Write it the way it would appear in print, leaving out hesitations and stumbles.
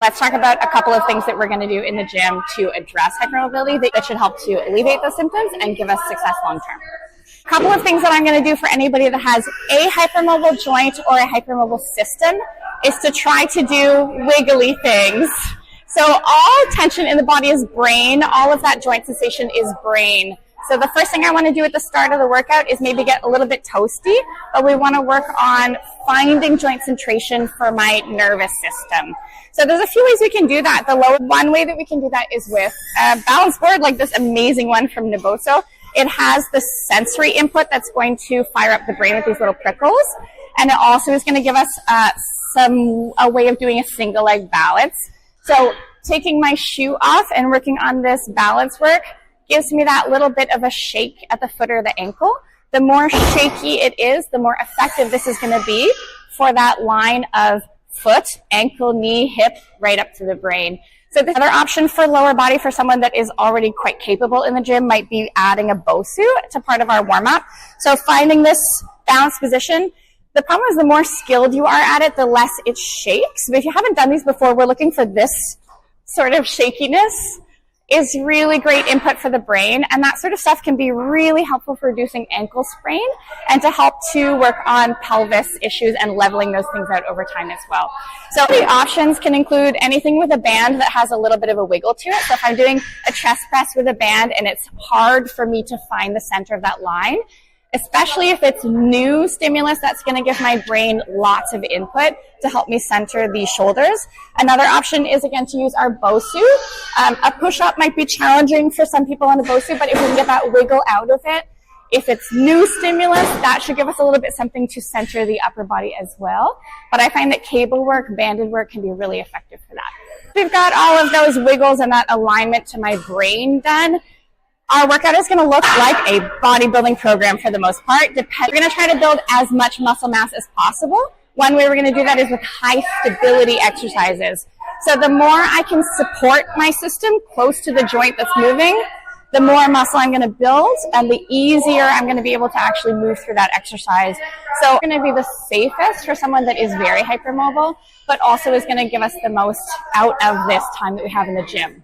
Let's talk about a couple of things that we're going to do in the gym to address hypermobility that should help to alleviate those symptoms and give us success long term. A couple of things that I'm going to do for anybody that has a hypermobile joint or a hypermobile system is to try to do wiggly things. So all tension in the body is brain. All of that joint sensation is brain. So the first thing I want to do at the start of the workout is maybe get a little bit toasty, but we want to work on finding joint centration for my nervous system. So there's a few ways we can do that. One way that we can do that is with a balance board like this amazing one from Naboso. It has the sensory input that's going to fire up the brain with these little prickles. And it also is going to give us a way of doing a single leg balance. So taking my shoe off and working on this balance work gives me that little bit of a shake at the foot or the ankle. The more shaky it is, the more effective this is going to be for that line of foot, ankle, knee, hip, right up to the brain. So the other option for lower body for someone that is already quite capable in the gym might be adding a Bosu to part of our warm-up. So finding this balanced position. The problem is the more skilled you are at it, the less it shakes. But if you haven't done these before, we're looking for this sort of shakiness is really great input for the brain, and that sort of stuff can be really helpful for reducing ankle sprain and to help to work on pelvis issues and leveling those things out over time as well. So the options can include anything with a band that has a little bit of a wiggle to it. So if I'm doing a chest press with a band and it's hard for me to find the center of that line, especially if it's new stimulus, that's going to give my brain lots of input to help me center the shoulders. Another option is, again, to use our Bosu. A push-up might be challenging for some people on a Bosu, but if we can get that wiggle out of it, if it's new stimulus, that should give us a little bit something to center the upper body as well. But I find that cable work, banded work can be really effective for that. We've got all of those wiggles and that alignment to my brain done. Our workout is going to look like a bodybuilding program for the most part. We're going to try to build as much muscle mass as possible. One way we're going to do that is with high stability exercises. So the more I can support my system close to the joint that's moving, the more muscle I'm going to build and the easier I'm going to be able to actually move through that exercise. So it's going to be the safest for someone that is very hypermobile, but also is going to give us the most out of this time that we have in the gym.